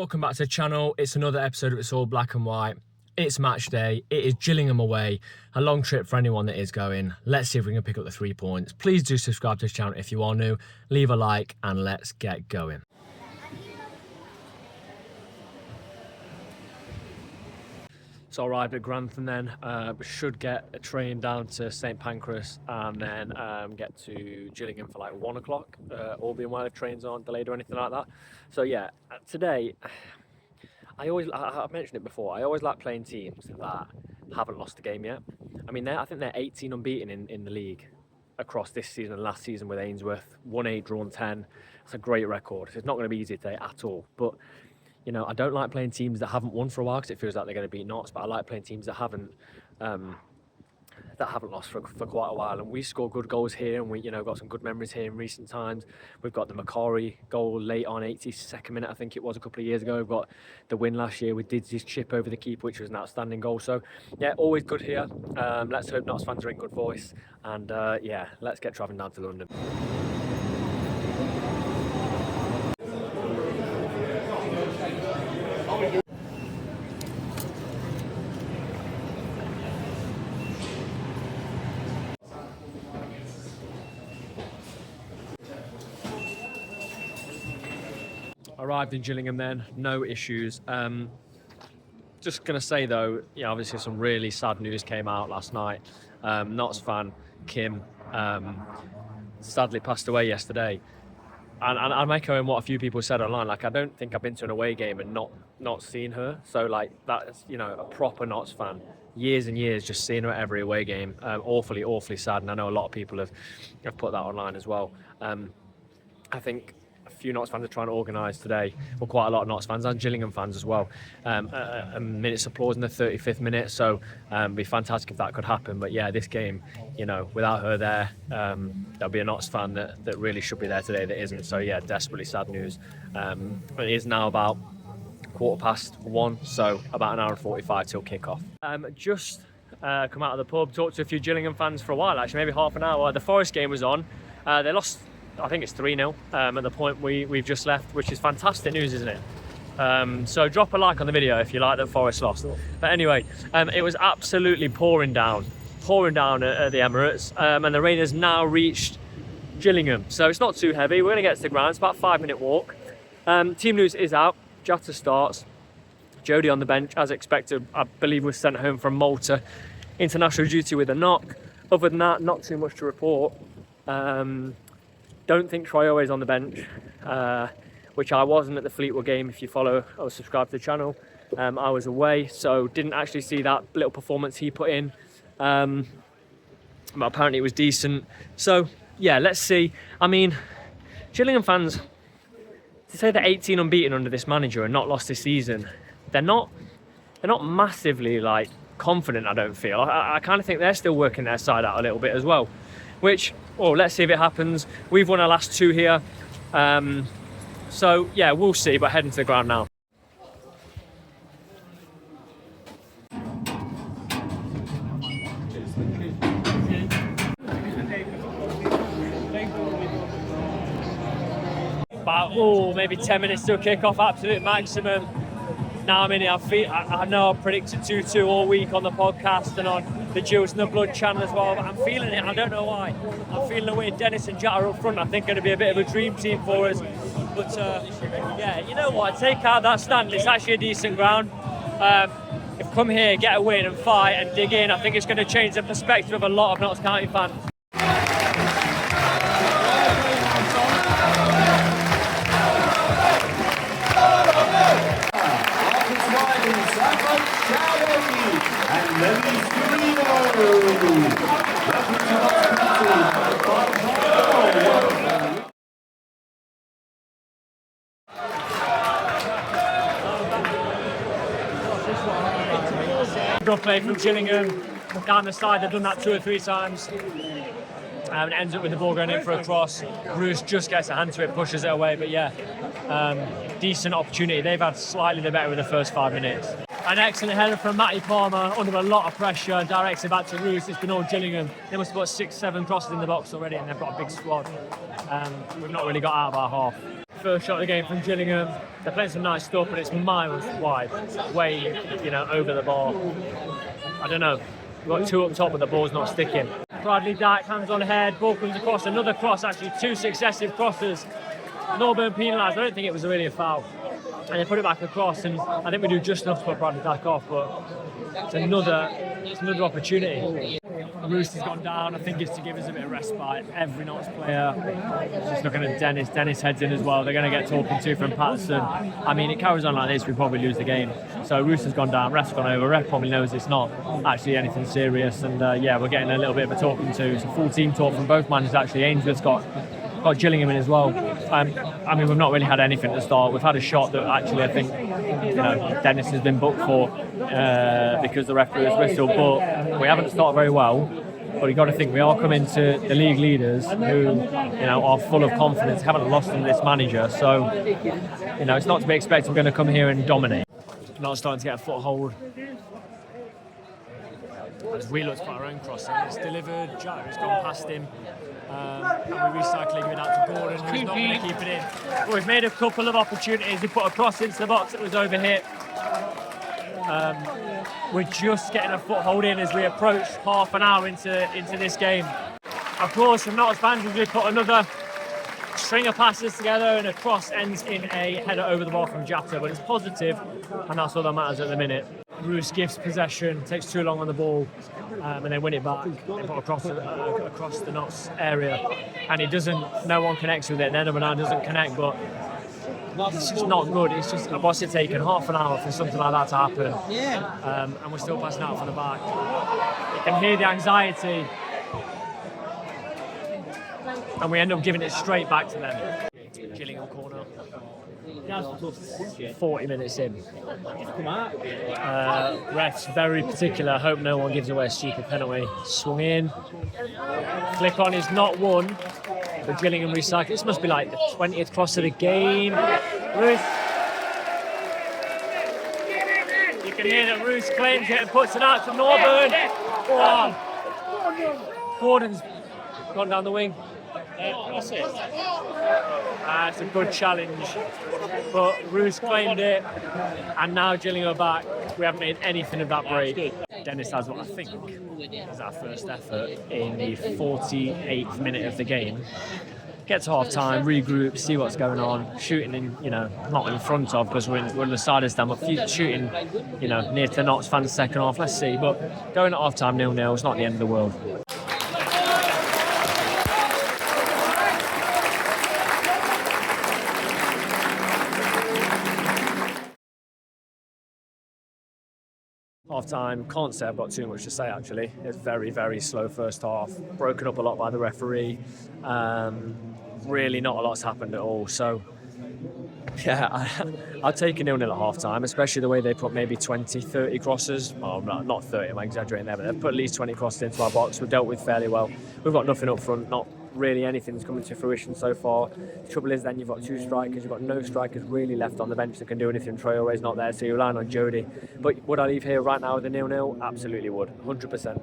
welcome back to the channel. It's another episode of It's All Black and White. It's match day. It is Gillingham away. A long trip for anyone that is going. Let's see if we can pick up the 3 points. Please do subscribe to this channel if you are new. Leave a like and let's get going. So I arrived at Grantham then. Should get a train down to St Pancras and then get to Gillingham for like 1 o'clock. All being well if trains aren't delayed or anything like that. So yeah, today, I've mentioned it before, I always like playing teams that haven't lost a game yet. I mean, I think they're 18 unbeaten in the league across this season and last season with Ainsworth. Won 8, drawn 10. It's a great record. It's not going to be easy today at all. But you know, I don't like playing teams that haven't won for a while because it feels like they're going to beat Notts, but I like playing teams that haven't lost for quite a while. And we score good goals here, and we got some good memories here in recent times. We've got the Macquarie goal late on 82nd minute, I think it was a couple of years ago. We've got the win last year with Diddy's chip over the keeper, which was an outstanding goal. So yeah, always good here. Let's hope Notts fans are in good voice, and yeah, let's get travelling down to London. Arrived in Gillingham then, no issues. Just going to say though, yeah, obviously some really sad news came out last night. Notts fan Kim sadly passed away yesterday. And I'm echoing what a few people said online. Like, I don't think I've been to an away game and not seen her. So like, that's, a proper Notts fan. Years and years just seeing her at every away game. Awfully sad. And I know a lot of people have put that online as well. I think a few Notts fans are trying to organise today, well, quite a lot of Notts fans and Gillingham fans as well, a minute's applause in the 35th minute. So it'd be fantastic if that could happen. But yeah, this game, without her there, there'll be a Notts fan that really should be there today that isn't. So yeah, desperately sad news. It is now about 1:15, so about an hour and 45 till kick-off. Just come out of the pub, talked to a few Gillingham fans for a while, actually, maybe half an hour. The Forest game was on. They lost, I think it's 3-0 at the point we've just left, which is fantastic news, isn't it? So drop a like on the video if you like that Forest lost. But anyway, it was absolutely pouring down at the Emirates, and the rain has now reached Gillingham. So it's not too heavy. We're going to get to the ground. It's about a 5-minute walk. Team news is out. Jatta starts. Jody on the bench, as expected. I believe was sent home from Malta. International duty with a knock. Other than that, not too much to report. Don't think Traore's on the bench, which I wasn't at the Fleetwood game. If you follow or subscribe to the channel, I was away, so didn't actually see that little performance he put in. But apparently it was decent. So yeah, let's see. I mean, Gillingham fans, to say they're 18 unbeaten under this manager and not lost this season, they're not massively like confident. I don't feel. I kind of think they're still working their side out a little bit as well. Which, well, let's see if it happens. We've won our last 2 here. So, yeah, we'll see, but heading to the ground now. About, maybe 10 minutes to a kick-off, absolute maximum. Now I'm in here. I know I've predicted 2-2 all week on the podcast and on the Juice and the Blood channel as well, but I'm feeling it. I don't know why. I'm feeling the way Dennis and Jatta up front. I think going to be a bit of a dream team for us. But yeah, you know what? Take out that stand. It's actually a decent ground. If come here, get a win and fight and dig in, I think it's going to change the perspective of a lot of Notts County fans. Good play from Gillingham down the side. They've done that 2 or 3 times. And it ends up with the ball going in for a cross. Bruce just gets a hand to it, pushes it away. But yeah, decent opportunity. They've had slightly the better with the first 5 minutes. An excellent header from Matty Palmer under a lot of pressure, directs it back to Roos. It's been all Gillingham. They must have got 6-7 crosses in the box already, and they've got a big squad. We've not really got out of our half. First shot of the game from Gillingham. They're playing some nice stuff, but it's miles wide, way, over the bar. I don't know. We've got two up top, but the ball's not sticking. Bradley Dyke, hands on head, ball comes across, another cross, actually two successive crosses. Norburn penalised. I don't think it was really a foul. And they put it back across, and I think we do just enough to put Bradley Dyke off, but it's another opportunity. Roos has gone down. I think it's to give us a bit of respite. Every Notts player, just looking at Dennis. Dennis heads in as well. They're going to get talking to from Patterson. I mean, it carries on like this, we probably lose the game. So Roos has gone down. Ref's gone over. Ref probably knows it's not actually anything serious. And we're getting a little bit of a talking to. It's a full team talk from both managers actually. Ainsworth's got Gillingham in as well. I mean, we've not really had anything to start. We've had a shot that actually I think Dennis has been booked for because the referee has whistled, but we haven't started very well. But you've got to think we are coming to the league leaders who are full of confidence, haven't lost in this manager. So it's not to be expected we're going to come here and dominate. Not starting to get a foothold. As we look to put our own crossing, it's delivered. Joe's gone past him. And we're recycling it out to Gordon, who's not going to keep it in. But we've made a couple of opportunities. We put a cross into the box that was overhit. We're just getting a foothold in as we approach half an hour into this game. Of course, from Notts fans, we put another string of passes together, and a cross ends in a header over the bar from Jatta. But it's positive, and that's all that matters at the minute. Roos gives possession, takes too long on the ball, and they win it back. They put across the Notts area, and it doesn't. No one connects with it. And Edelman doesn't connect, but it's just not good. It's just what's it taken half an hour for something like that to happen, and we're still passing out from the back. You can hear the anxiety, and we end up giving it straight back to them. Gillingham corner. 40 minutes in. Ref's very particular. I hope no one gives away a stupid penalty. Swung in. Flick on is not one. But Gillingham recycle. This must be like the 20th cross of the game. Roos. You can hear that Roos claims it and puts it out to Norburn. Oh. Gordon's gone down the wing. It's a good challenge, but Roos claimed it, and now Gillingham are back. We haven't made anything of that break. Dennis has what I think is our first effort in the 48th minute of the game. Get to half time, regroup, see what's going on. Shooting in, not in front of because we're in the side of stand, but shooting, near to Notts fans second half. Let's see, but going at half time 0-0 is not the end of the world. Half time, can't say I've got too much to say actually. It's very, very slow first half, broken up a lot by the referee. Really not a lot's happened at all. So yeah, I'll take a 0-0 at half time, especially the way they put maybe 20, 30 crosses. Well, not 30, I'm exaggerating there, but they've put at least 20 crosses into our box. We've dealt with fairly well. We've got nothing up front, not really anything's coming to fruition so far. The trouble is then you've got two strikers, you've got no strikers really left on the bench that can do anything. Traore's not there, so you're relying on Jody. But would I leave here right now with a 0-0? Absolutely would, 100%.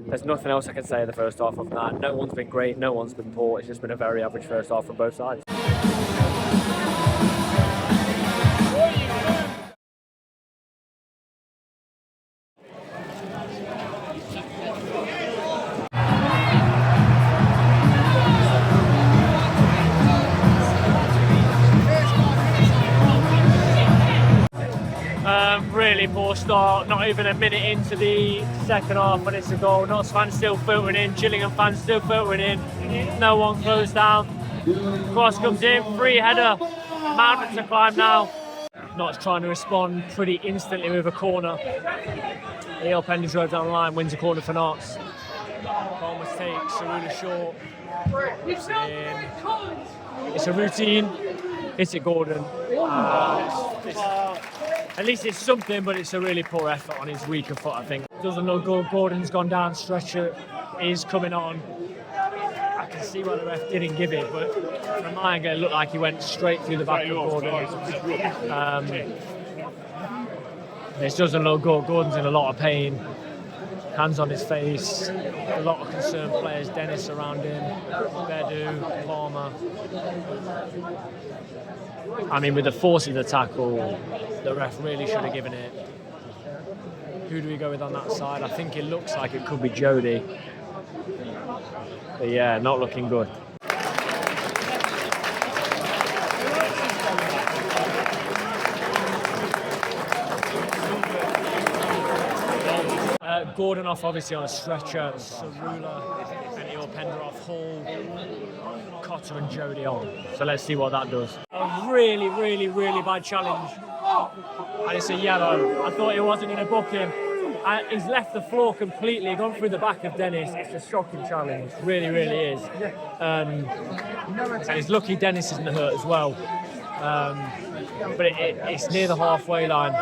There's nothing else I can say in the first half of that. No one's been great, no one's been poor. It's just been a very average first half from both sides. Really poor start, not even a minute into the second half when it's a goal. Notts fans still filtering in, Gillingham fans still filtering in. No one closed down. Cross comes in, free header, mountain to climb now. Notts trying to respond pretty instantly with a corner. E.L. Pendy drove down the line, wins a corner for Notts. Goal mistake, Sarula short. Whips it in. It's a routine. It's a Gordon. At least it's something, but it's a really poor effort on his weaker foot, I think. Doesn't look good. Gordon's gone down, stretcher is coming on. I can see why the ref didn't give it, but from my angle, it looked like he went straight through the back of Gordon. This doesn't look good. Gordon's in a lot of pain. hands on his face, a lot of concerned players, Dennis around him, Bedu, Palmer. I mean, with the force of the tackle, the ref really should have given it. Who do we go with on that side? I think it looks like it could be Jody. But yeah, not looking good. Gordon off obviously on a stretcher, Cerula and Penderov, Hall, Cotter and Jody on. So let's see what that does. A really, really, really bad challenge. And it's a yellow. I thought he wasn't going to book him. He's left the floor completely, gone through the back of Dennis. It's a shocking challenge, really, really is. And it's lucky Dennis isn't hurt as well. But it's near the halfway line.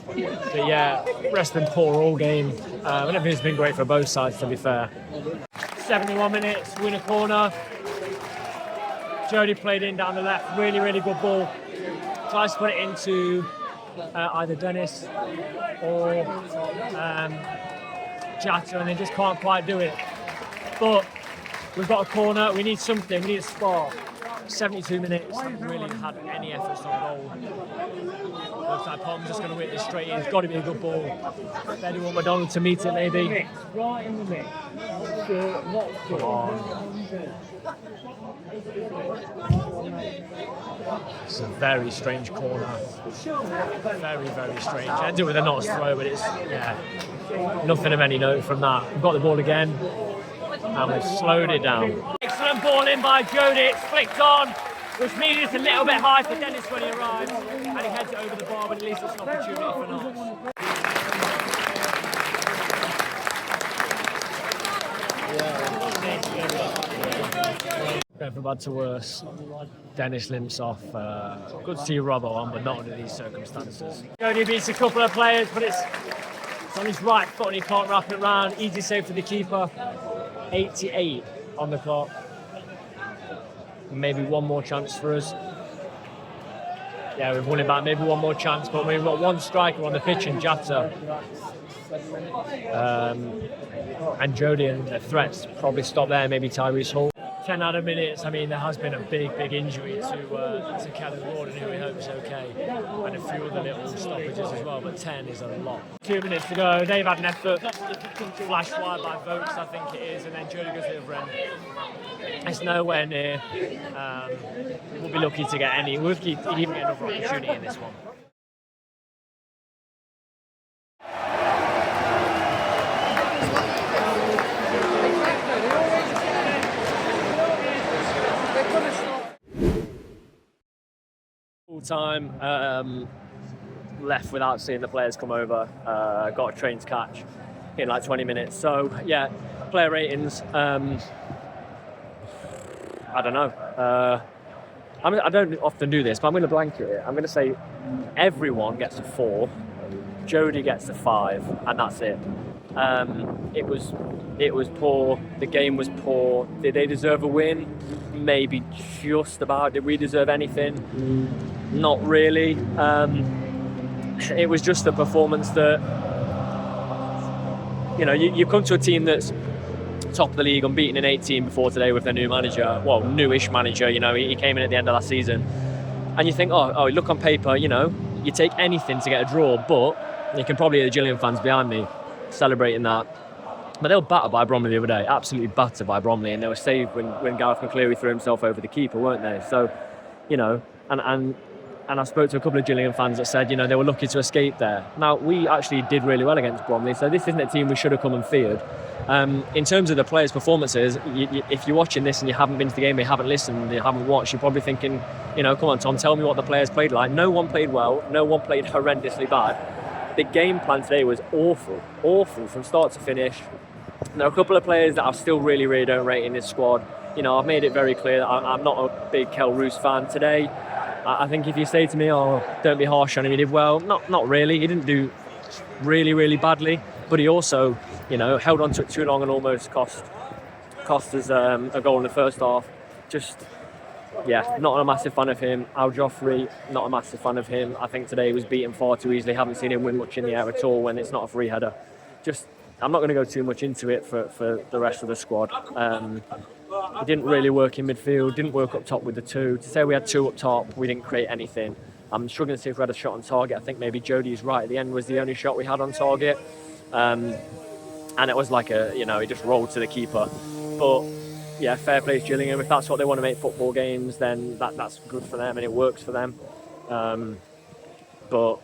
But yeah, ref's been poor all game. And everything's been great for both sides, to be fair. 71 minutes, win a corner. Jody played in down the left, really, really good ball. Tries to put it into either Dennis or Jatta, and they just can't quite do it. But we've got a corner, we need something, we need a spark. 72 minutes, haven't really had any efforts on goal. Looks like Palmer's just going to whip this straight in. It's got to be a good ball. Bedu or McDonald to meet it, maybe. Right in the mix. Come on. It's a very strange corner. Very, very strange. Ends it with a notch throw, but it's, yeah, nothing of any note from that. We've got the ball again, and we've slowed it down. Excellent ball in by Jody. It's flicked on, which means it's a little bit high for Dennis when he arrives, and he heads it over the bar, but at least it's an opportunity for Knox. Going from bad to worse. Dennis limps off. Good to see Robbo on, but not under these circumstances. Jody beats a couple of players, but it's on his right foot and he can't wrap it round. Easy save for the keeper. 88 on the clock. Maybe one more chance for us. Yeah, we've won it back. Maybe one more chance, but we've got one striker on the pitch in Jatta. And Jody, and the threats probably stop there. Maybe Tyrese Hall. 10 out of minutes. I mean, there has been a big injury to Kellen Gordon, who we hope is okay, and a few other little stoppages as well. But 10 is a lot. 2 minutes to go. They've had an effort. Flash wide by Vokes, I think it is, and then Jody goes to the other end. It's nowhere near. We'll be lucky to get any. We'll even get another opportunity in this one. Time, left without seeing the players come over. Got a train to catch in like 20 minutes. So yeah, player ratings. I don't know. I don't often do this, but I'm going to blanket it. I'm going to say everyone gets a 4. Jody gets a 5, and that's it. It was poor. The game was poor. Did they deserve a win? Maybe just about. Did we deserve anything? Not really. It was just a performance that, you know, you come to a team that's top of the league, unbeaten in 18 before today with their new manager. Well, newish manager. You know, he came in at the end of last season, and you think, oh, look on paper, you know, you take anything to get a draw, but you can probably hear the Gillingham fans behind me celebrating that. But they were battered by Bromley the other day, absolutely battered by Bromley, and they were saved when Gareth McCleary threw himself over the keeper, weren't they? So, you know, and I spoke to a couple of Gillingham fans that said, you know, they were lucky to escape there. Now, we actually did really well against Bromley, so this isn't a team we should have come and feared. In terms of the players' performances, if you're watching this and you haven't been to the game, you haven't listened, you haven't watched, you're probably thinking, you know, come on, Tom, tell me what the players played like. No one played well, no one played horrendously bad. The game plan today was awful from start to finish. There are a couple of players that I still really, really don't rate in this squad. You know, I've made it very clear that I'm not a big Kel Roos fan today. I think if you say to me, oh, don't be harsh on him, he did well. Not really. He didn't do really, really badly. But he also, you know, held on to it too long and almost cost us a goal in the first half. Just, yeah, not a massive fan of him. Al Joffrey, not a massive fan of him. I think today he was beaten far too easily. Haven't seen him win much in the air at all when it's not a free header. Just I'm not going to go too much into it for the rest of the squad. It didn't really work in midfield, didn't work up top with the two. To say we had two up top, we didn't create anything. I'm struggling to see if we had a shot on target. I think maybe Jodie's right at the end was the only shot we had on target. And it was like he just rolled to the keeper. But yeah, fair play to Gillingham. If that's what they want to make football games, then that's good for them and it works for them. But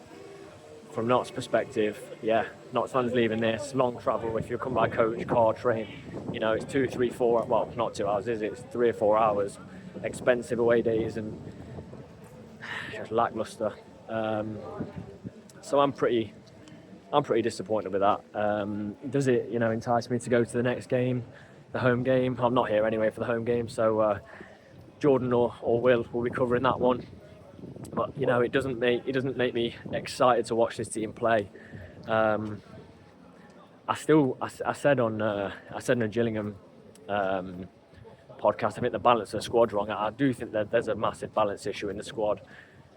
from Notts' perspective, yeah, Notts fans leaving this long travel. If you come by coach, car, train, it's 2, 3, 4. Well, not 2 hours, is it? It's 3 or 4 hours. Expensive away days and just lackluster. So I'm pretty disappointed with that. Does it, entice me to go to the next game, the home game? I'm not here anyway for the home game, so Jordan or Will be covering that one. But it doesn't make me excited to watch this team play. I said on a Gillingham podcast, I think the balance of the squad's wrong. I do think that there's a massive balance issue in the squad.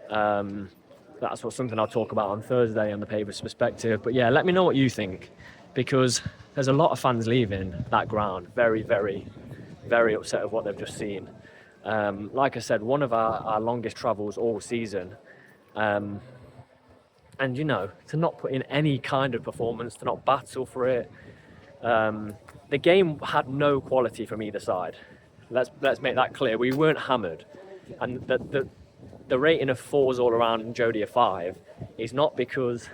That's something I'll talk about on Thursday on the Paper's perspective. But yeah, let me know what you think, because there's a lot of fans leaving that ground very, very, very upset with what they've just seen. Like I said, one of our longest travels all season. And to not put in any kind of performance, to not battle for it. The game had no quality from either side. Let's make that clear. We weren't hammered. And the rating of 4s all around and Jodie a 5 is not because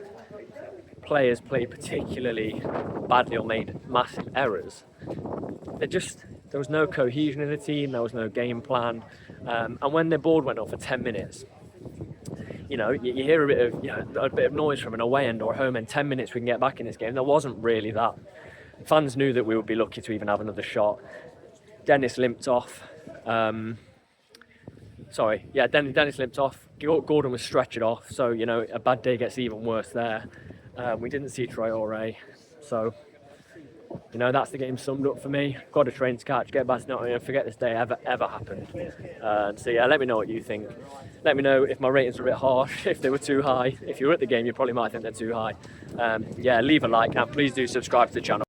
players played particularly badly or made massive errors. There was no cohesion in the team, there was no game plan. And when the board went off for 10 minutes, you hear a bit of noise from an away end or a home end. 10 minutes we can get back in this game. There wasn't really that. Fans knew that we would be lucky to even have another shot. Dennis limped off. Dennis limped off. Gordon was stretchered off. So, a bad day gets even worse there. We didn't see Traore. So, that's the game summed up for me. Got a train to catch, get back to Nottingham, and forget this day ever happened. So yeah, let me know what you think. Let me know if my ratings are a bit harsh, if they were too high. If you were at the game, you probably might think they're too high. Leave a like and please do subscribe to the channel.